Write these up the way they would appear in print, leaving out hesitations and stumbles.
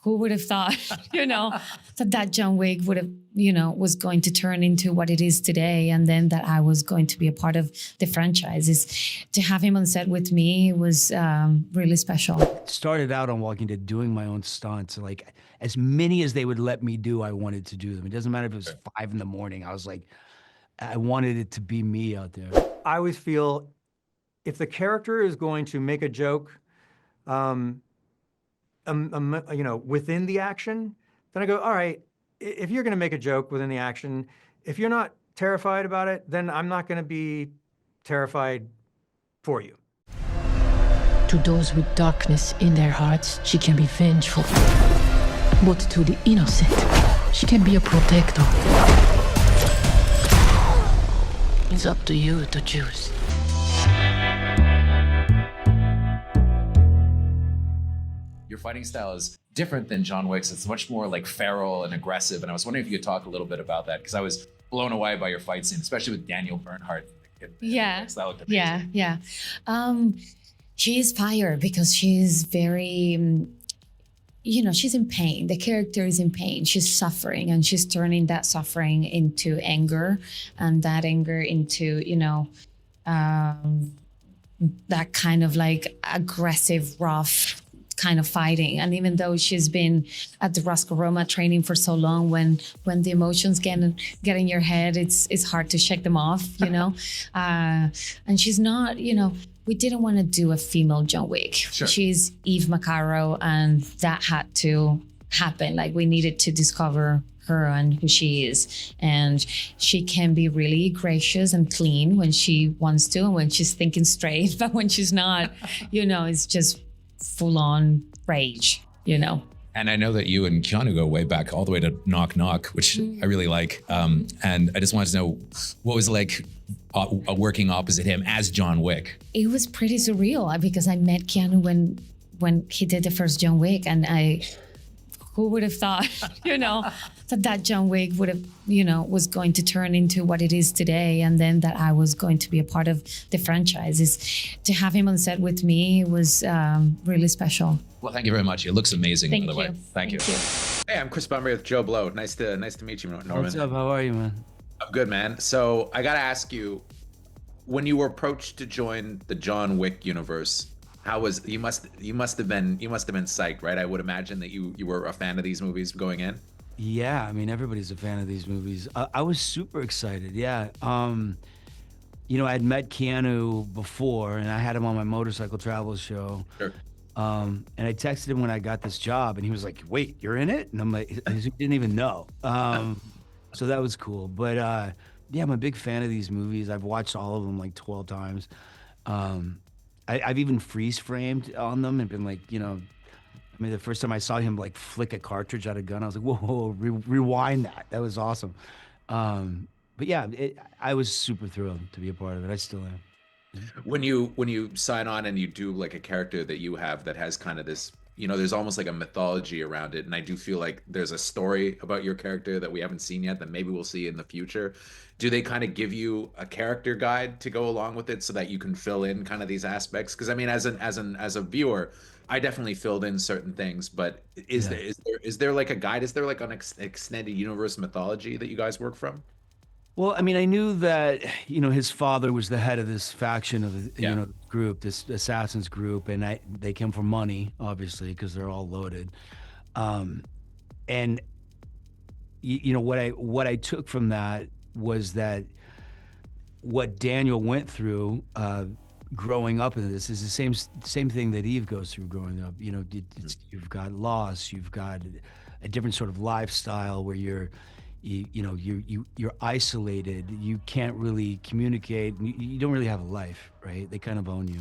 who would have thought, that John Wick would have, was going to turn into what it is today. And then that I was going to be a part of the franchise. To have him on set with me was really special. Started out on Walking Dead doing my own stunts. Like as many as they would let me do, I wanted to do them. It doesn't matter if it was 5 a.m. I was like, I wanted it to be me out there. I always feel if the character is going to make a joke, within the action, then I go, all right, if you're going to make a joke within the action, if you're not terrified about it, then I'm not going to be terrified for you. To those with darkness in their hearts, she can be vengeful. But to the innocent, she can be a protector. It's up to you to choose. Your fighting style is different than John Wick's. It's much more like feral and aggressive. And I was wondering if you could talk a little bit about that, because I was blown away by your fight scene, especially with Daniel Bernhardt. Yeah. That looked amazing. Yeah. She is fire because she's very, she's in pain. The character is in pain. She's suffering, and she's turning that suffering into anger, and that anger into, that kind of like aggressive, rough kind of fighting. And even though she's been at the Ruska Roma training for so long, when the emotions get in your head, it's hard to shake them off, and she's not, we didn't want to do a female John Wick. Sure. She's Eve Macaro, and that had to happen. Like, we needed to discover her and who she is. And she can be really gracious and clean when she wants to, and when she's thinking straight, but when she's not, it's just full on rage, And I know that you and Keanu go way back, all the way to Knock Knock, which I really like. And I just wanted to know what was it like working opposite him as John Wick. It was pretty surreal because I met Keanu when he did the first John Wick, and who would have thought, that John Wick would have, was going to turn into what it is today, and then that I was going to be a part of the franchise. To have him on set with me was really special. Well, thank you very much. It looks amazing, by the way. Thank you. Hey, I'm Chris Bumbray with JoBlo. Nice to meet you, Norman. What's up? How are you, man? I'm good, man. So I gotta ask you, when you were approached to join the John Wick universe, how was you must have been psyched, right? I would imagine that you were a fan of these movies going in. Yeah, I mean, everybody's a fan of these movies. I was super excited. Yeah. I had met Keanu before, and I had him on my motorcycle travel show. Sure. And I texted him when I got this job, and he was like, "Wait, you're in it?" And I'm like, he didn't even know. So that was cool. But yeah, I'm a big fan of these movies. I've watched all of them like 12 times. I've even freeze framed on them and been like, the first time I saw him like flick a cartridge out of a gun, I was like, whoa, rewind that. That was awesome. But yeah, I was super thrilled to be a part of it. I still am. When you sign on and you do like a character that you have that has kind of this, there's almost like a mythology around it. And I do feel like there's a story about your character that we haven't seen yet that maybe we'll see in the future. Do they kind of give you a character guide to go along with it so that you can fill in kind of these aspects? Because I mean, as a viewer, I definitely filled in certain things, but is there like a guide? Is there like an extended universe mythology that you guys work from? Well, I mean, I knew that, his father was the head of this faction of the group, this assassins group, and they came for money, obviously, because they're all loaded. And what I took from that was that what Daniel went through growing up in this is the same thing that Eve goes through growing up. You've got loss, you've got a different sort of lifestyle where you're isolated. You can't really communicate. You don't really have a life, right? They kind of own you.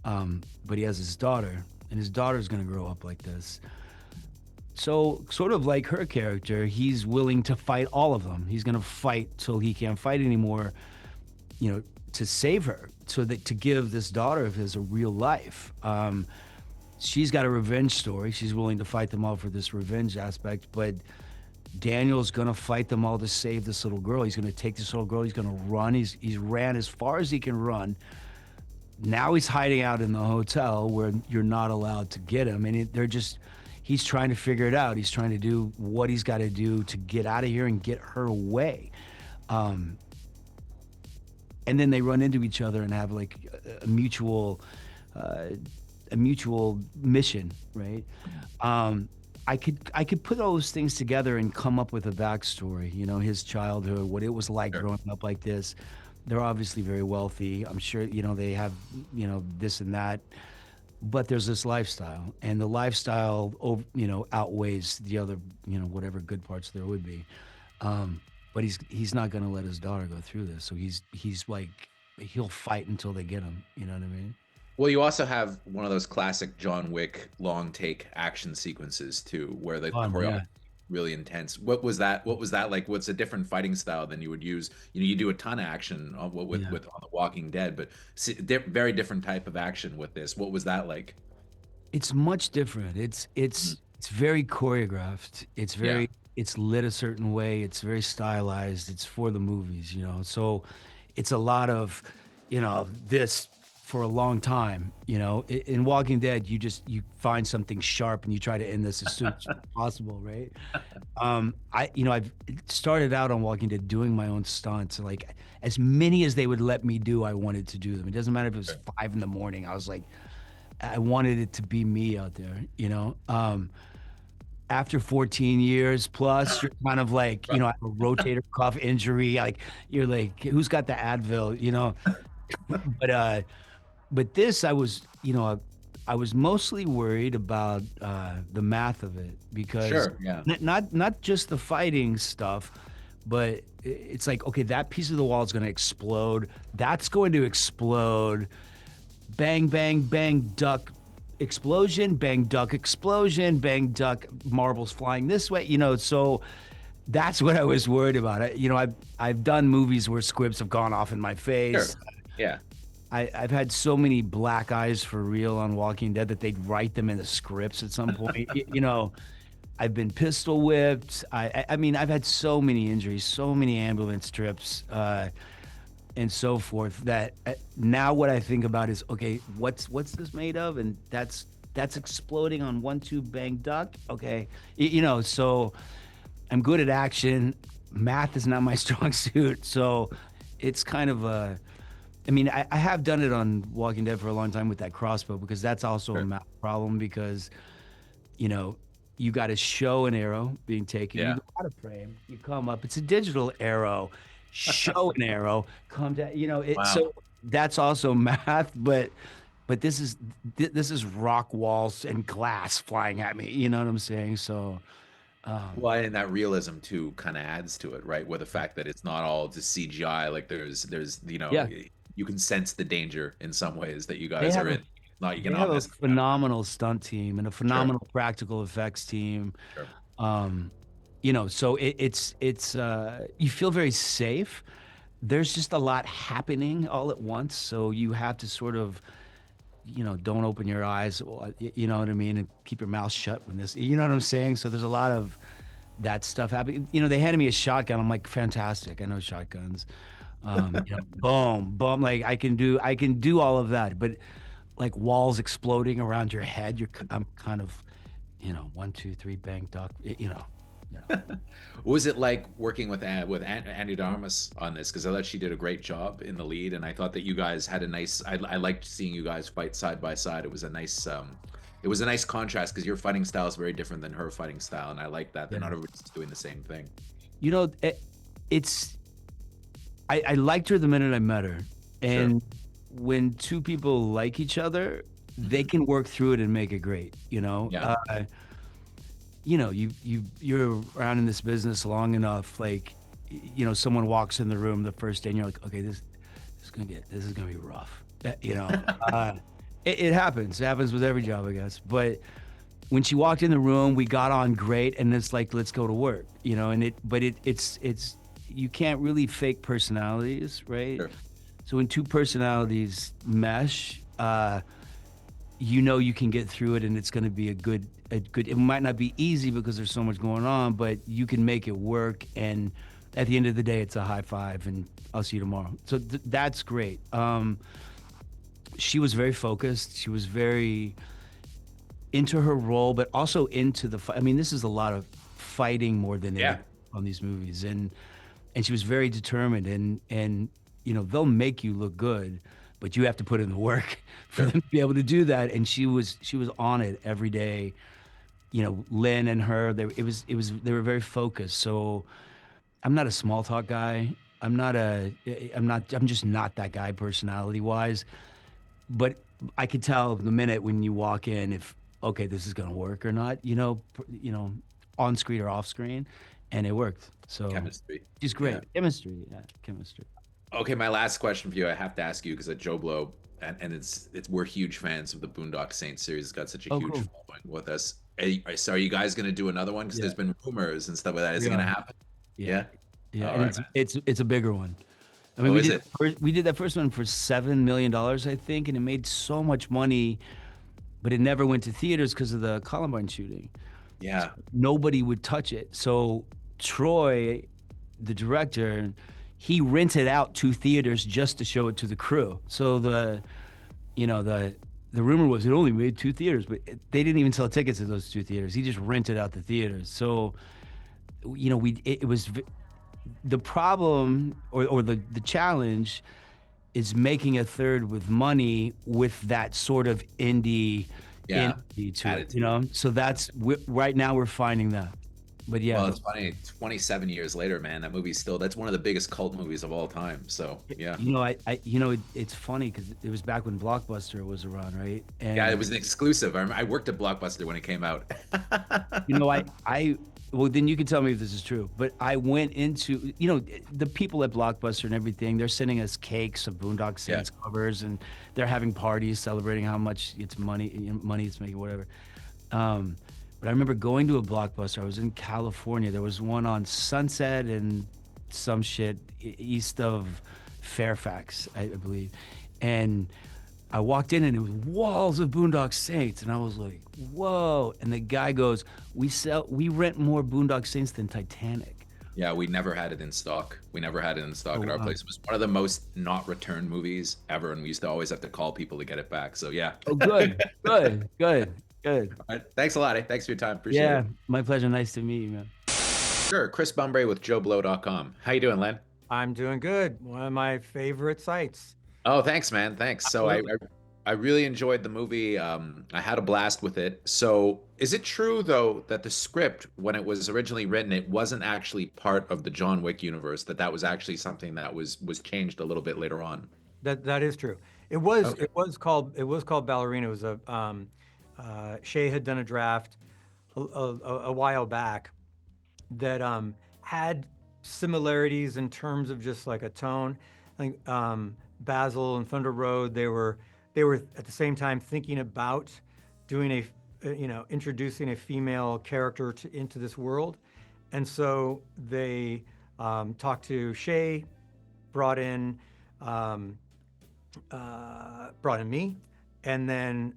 But he has his daughter, and his daughter's going to grow up like this. So sort of like her character, he's willing to fight all of them. He's going to fight till he can't fight anymore, to save her, so that to give this daughter of his a real life. She's got a revenge story. She's willing to fight them all for this revenge aspect, but Daniel's gonna fight them all to save this little girl. He's gonna take this little girl, he's gonna run. He's ran as far as he can run. Now he's hiding out in the hotel where you're not allowed to get him. And he's trying to figure it out. He's trying to do what he's got to do to get out of here and get her away. And then they run into each other and have like a mutual mission, right? I could put all those things together and come up with a backstory, you know, his childhood, what it was like growing up like this. They're obviously very wealthy. I'm sure, you know, they have, you know, this and that, but there's this lifestyle, and the lifestyle, you know, outweighs the other, you know, whatever good parts there would be. But he's not going to let his daughter go through this. So he's like, he'll fight until they get him. You know what I mean? Well, you also have one of those classic John Wick long take action sequences too, where the choreography really intense. What was that like? What's a different fighting style than you would use? You know, you do a ton of action with on The Walking Dead, but very different type of action with this. What was that like? It's much different. It's very choreographed. It's very it's lit a certain way. It's very stylized. It's for the movies, you know. So it's a lot of, you know, this for a long time, you know. In Walking Dead, you find something sharp and you try to end this as soon as possible, right? I've started out on Walking Dead doing my own stunts, like as many as they would let me do, I wanted to do them. It doesn't matter if it was 5 a.m. I was like, I wanted it to be me out there, you know. After 14 years plus, you're kind of like, you know, I have a rotator cuff injury. Like, you're like, who's got the Advil, you know? But this, I was mostly worried about the math of it, because not just the fighting stuff, but it's like, okay, that piece of the wall is going to explode. That's going to explode. Bang, bang, bang, duck, explosion, bang, duck, explosion, bang, duck, marbles flying this way, you know. So that's what I was worried about. You know, I've done movies where squibs have gone off in my face. Sure. Yeah. I've had so many black eyes for real on Walking Dead that they'd write them in the scripts at some point. You know, I've been pistol whipped. I mean, I've had so many injuries, so many ambulance trips, and so forth, that now what I think about is, okay, what's this made of? And that's exploding on 1, 2, bang, duck. Okay. You know, so I'm good at action. Math is not my strong suit. So it's kind of I mean, I have done it on Walking Dead for a long time with that crossbow, because that's also a math problem, because, you know, you got to show an arrow being taken. You got a frame. You come up. It's a digital arrow. Show an arrow. Come down. You know, so that's also math. But this is rock walls and glass flying at me. You know what I'm saying? So. Well, and that realism too kind of adds to it, right? Where the fact that it's not all just CGI, like there's you know, you can sense the danger in some ways that you guys are in. You can have a phenomenal stunt team and a phenomenal practical effects team. You know, so it's you feel very safe. There's just a lot happening all at once, so you have to sort of, you know, don't open your eyes, you know what I mean, and keep your mouth shut when this, you know what I'm saying? So there's a lot of that stuff happening. You know, they handed me a shotgun. I'm like, fantastic. I know shotguns. You know, boom, boom. Like I can do all of that, but like walls exploding around your head, I'm kind of, you know, 1, 2, 3, bang, duck, you know. What was it like working with Ana De Armas on this? Because I thought she did a great job in the lead, and I thought that you guys had a nice. I liked seeing you guys fight side by side. It was a nice. It was a nice contrast, because your fighting style is very different than her fighting style, and I like that. They're not everybody's doing the same thing. You know, I liked her the minute I met her, and when two people like each other, they can work through it and make it great. You know. You know, you're around in this business long enough, like, you know, someone walks in the room the first day and you're like, okay, this is gonna be rough. You know, it happens. It happens with every job, I guess. But when she walked in the room, we got on great, and it's like, let's go to work. You know, and it's you can't really fake personalities, right? Sure. So when two personalities mesh, you know, you can get through it, and it's going to be a good. It might not be easy because there's so much going on, but you can make it work. And at the end of the day, it's a high five, and I'll see you tomorrow. So that's great. She was very focused. She was very, into her role, but also into the I mean, this is a lot of fighting more than anything on these movies, and she was very determined, and you know, they'll make you look good, but you have to put in the work for them to be able to do that. And she was on it every day. You know, Len and her, they were very focused. So I'm not a small talk guy. I'm just not that guy personality wise. But I could tell the minute when you walk in if, okay, this is gonna work or not, you know, on screen or off screen, and it worked. So Chemistry. She's great. Yeah. Chemistry. Okay, my last question for you, I have to ask you because at JoBlo, and it's we're huge fans of the Boondock Saints series. It's got such a huge following with us. So are you guys going to do another one? Because there's been rumors and stuff like that. Is it going to happen? Yeah. Yeah, All and right, it's a bigger one. I mean, we did that first one for $7 million, I think, and it made so much money, but it never went to theaters because of the Columbine shooting. Yeah. So nobody would touch it. So Troy, the director, he rented out 2 theaters just to show it to the crew. So the rumor was it only made 2 theaters, but they didn't even sell tickets to those 2 theaters. He just rented out the theaters. So, you know, it was the problem or the challenge is making a third with money with that sort of indie energy to it, you know? So right now we're finding that. But yeah. Well, it's funny. 27 years later, man, that movie's still, that's one of the biggest cult movies of all time. So, yeah. You know, it's funny because it was back when Blockbuster was around, right? And yeah, it was an exclusive. I worked at Blockbuster when it came out. You know, well, then you can tell me if this is true, but I went into, you know, the people at Blockbuster and everything, they're sending us cakes of Boondock Saints covers, and they're having parties celebrating how much money it's making, whatever. But I remember going to a Blockbuster. I was in California. There was one on Sunset and some shit east of Fairfax, I believe. And I walked in and it was walls of Boondock Saints. And I was like, whoa. And the guy goes, we rent more Boondock Saints than Titanic. Yeah, we never had it in stock. We never had it in stock at our place. It was one of the most not returned movies ever. And we used to always have to call people to get it back. So yeah. Oh, good. Good. All right. Thanks a lot. Thanks for your time. Appreciate it. Yeah, my pleasure. Nice to meet you, man. Sure. Chris Bumbray with JoBlo.com. How you doing, Len? I'm doing good. One of my favorite sites. Oh, thanks, man. Thanks. Absolutely. So I really enjoyed the movie. I had a blast with it. So is it true, though, that the script, when it was originally written, it wasn't actually part of the John Wick universe, that was actually something that was changed a little bit later on? That is true. It was Okay. it was called Ballerina. It was a Shay had done a draft a while back that had similarities in terms of just like a tone. I think Basil and Thunder Road, they were at the same time thinking about doing introducing a female character into this world, and so they talked to Shay, brought in me, and then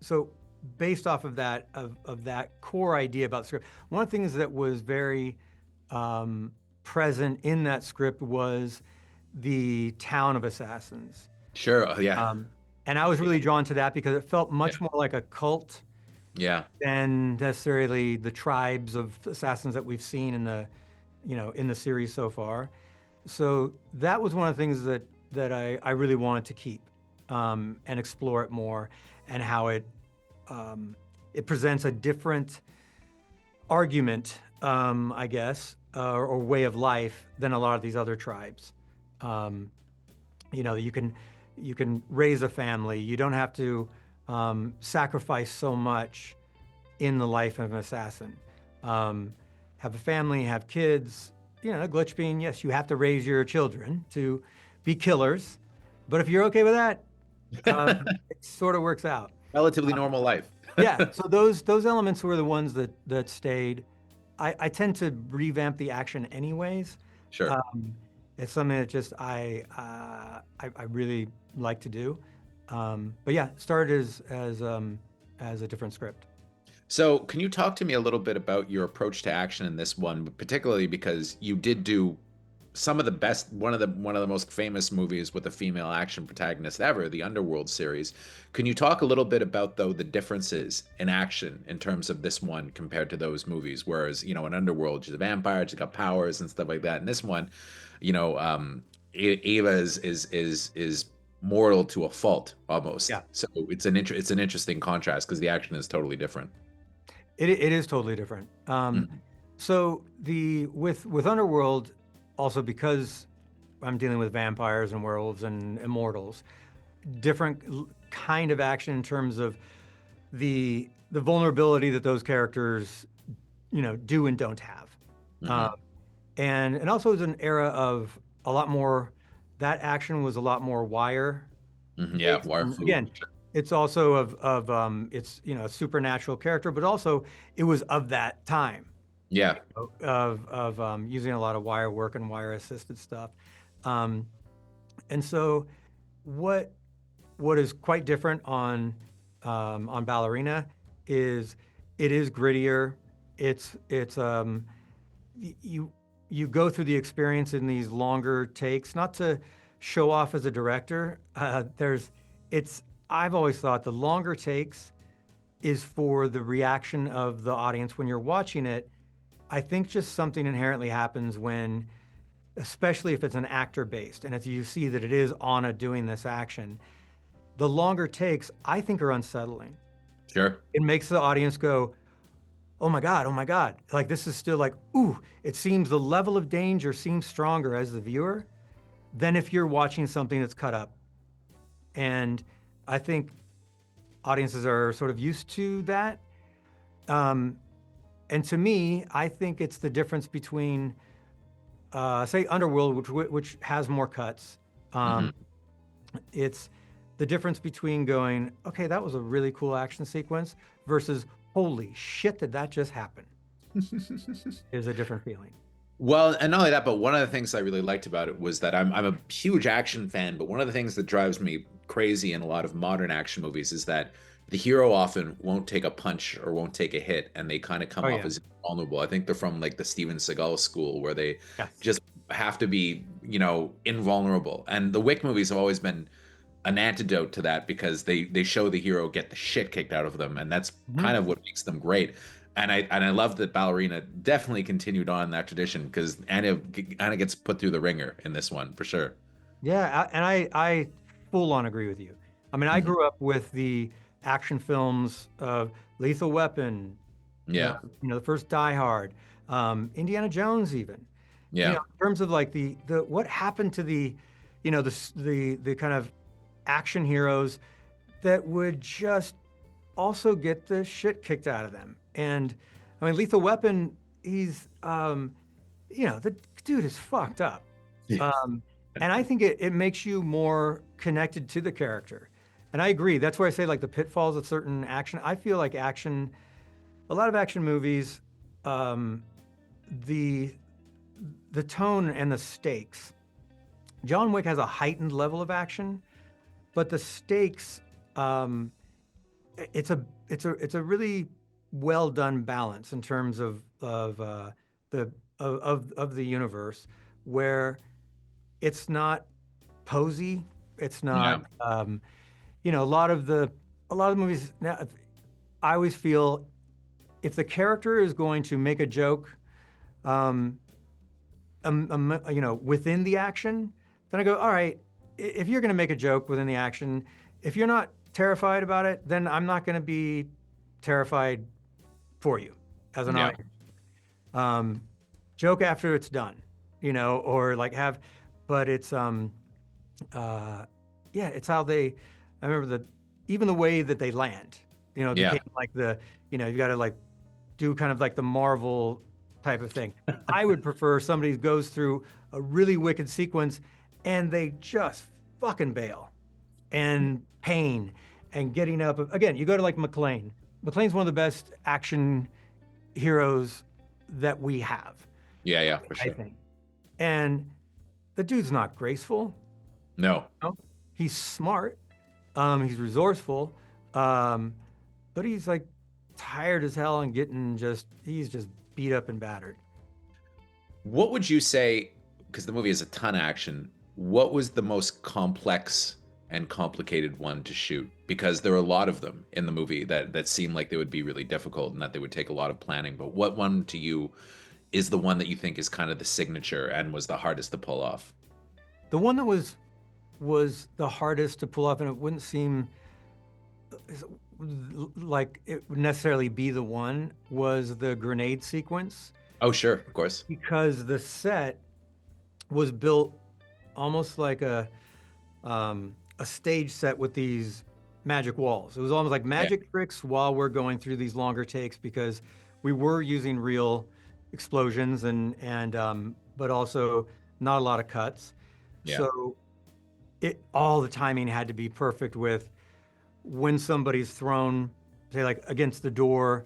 so based off of that core idea about the script, one of the things that was very present in that script was the town of assassins. Sure. Yeah. And I was really drawn to that because it felt much more like a cult Yeah. than necessarily the tribes of assassins that we've seen in the series so far. So that was one of the things that I really wanted to keep and explore it more, and how it presents a different argument, I guess, or way of life than a lot of these other tribes. You can raise a family. You don't have to sacrifice so much in the life of an assassin. Have a family, have kids. A glitch being, yes, you have to raise your children to be killers, but if you're okay with that, it sort of works out. Relatively normal life. Yeah, so those elements were the ones that stayed. I tend to revamp the action anyways. Sure. It's something that just I really like to do. But yeah, started as a different script. So can you talk to me a little bit about your approach to action in this one, particularly because you did do some of the best, one of the most famous movies with a female action protagonist ever, the Underworld series. Can you talk a little bit about though the differences in action in terms of this one compared to those movies? Whereas, you know, in Underworld, she's a vampire, she's got powers and stuff like that. In this one, you know, Ava is mortal to a fault almost. Yeah. So it's an interesting contrast because the action is totally different. It is totally different. So with Underworld, also because I'm dealing with vampires and werewolves and immortals, different kind of action in terms of the vulnerability that those characters, you know, do and don't have. And also it was an era of a lot more, that action was a lot more wire. Yeah, wire food. Again, it's also of it's, you know, a supernatural character, but also it was of that time. Yeah. Of using a lot of wire work and wire assisted stuff. And so what is quite different on Ballerina is it is grittier. It's you go through the experience in these longer takes, not to show off as a director. I've always thought the longer takes is for the reaction of the audience when you're watching it. I think just something inherently happens when, especially if it's an actor based, and if you see that it is Ana doing this action, the longer takes I think are unsettling. Sure. It makes the audience go, oh my God. Like this is still like, ooh, it seems the level of danger seems stronger as the viewer than if you're watching something that's cut up. And I think audiences are sort of used to that. And to me, I think it's the difference between, say, Underworld, which has more cuts. It's the difference between going, okay, that was a really cool action sequence, versus, holy shit, did that just happen? Is a different feeling. Well, and not only that, but one of the things I really liked about it was that I'm a huge action fan, but one of the things that drives me crazy in a lot of modern action movies is that the hero often won't take a punch or won't take a hit, and they kind of come off as vulnerable. I think they're from like the Steven Seagal school, where they just have to be, you know, invulnerable. And the Wick movies have always been an antidote to that because they show the hero get the shit kicked out of them, and that's kind of what makes them great. And I love that Ballerina definitely continued on that tradition, because Ana gets put through the ringer in this one for sure. Yeah, and I full on agree with you. I mean, I grew up with the action films of Lethal Weapon, Yeah. you know, the first Die Hard, Indiana Jones, even. Yeah. You know, in terms of like the what happened to the, you know, the kind of action heroes that would just also get the shit kicked out of them. And I mean, Lethal Weapon, he's, you know, the dude is fucked up. And I think it makes you more connected to the character. And I agree. That's where I say like the pitfalls of certain action. I feel like a lot of action movies, the tone and the stakes. John Wick has a heightened level of action, but the stakes, it's a really well done balance in terms of the universe, where it's not posy. It's not, you know, a lot of the movies now, I always feel if the character is going to make a joke, you know, within the action, then I go, all right, if you're going to make a joke within the action, if you're not terrified about it, then I'm not going to be terrified for you as an audience. Joke after it's done, you know, or like but it's, it's how I remember even the way that they land, you know, like you know, you got to like do kind of like the Marvel type of thing. I would prefer somebody goes through a really wicked sequence and they just fucking bail, and pain and getting up. Again, you go to like McClane. McClane's one of the best action heroes that we have. Yeah, for sure. I think. And the dude's not graceful. No. He's smart. He's resourceful. But he's like tired as hell and he's just beat up and battered. What would you say because the movie has a ton of action, what was the most complex and complicated one to shoot? Because there are a lot of them in the movie that seem like they would be really difficult and that they would take a lot of planning. But what one to you is the one that you think is kind of the signature and was the hardest to pull off? The one that was the hardest to pull off, and it wouldn't seem like it would necessarily be the one, was the grenade sequence. Oh, sure, of course. Because the set was built almost like a stage set with these magic walls. It was almost like magic tricks while we're going through these longer takes, because we were using real explosions and but also not a lot of cuts. Yeah. So all the timing had to be perfect with when somebody's thrown, say like against the door,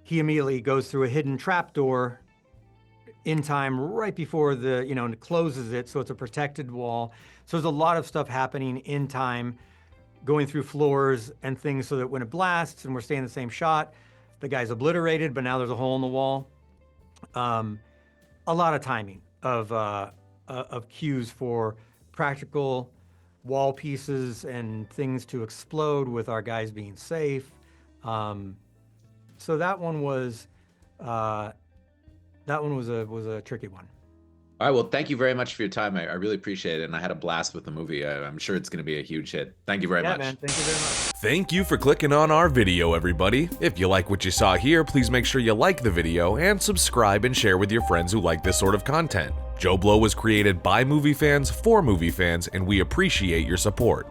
he immediately goes through a hidden trap door in time right before and it closes it, so it's a protected wall. So there's a lot of stuff happening in time, going through floors and things, so that when it blasts and we're staying in the same shot, the guy's obliterated, but now there's a hole in the wall. A lot of timing of cues for practical wall pieces and things to explode with our guys being safe. So that one was a tricky one. All right, well, thank you very much for your time. I really appreciate it, and I had a blast with the movie. I'm sure it's going to be a huge hit. Thank you very much. Man, thank you very much. Thank you for clicking on our video, everybody. If you like what you saw here, please make sure you like the video and subscribe and share with your friends who like this sort of content. JoBlo was created by movie fans for movie fans, and we appreciate your support.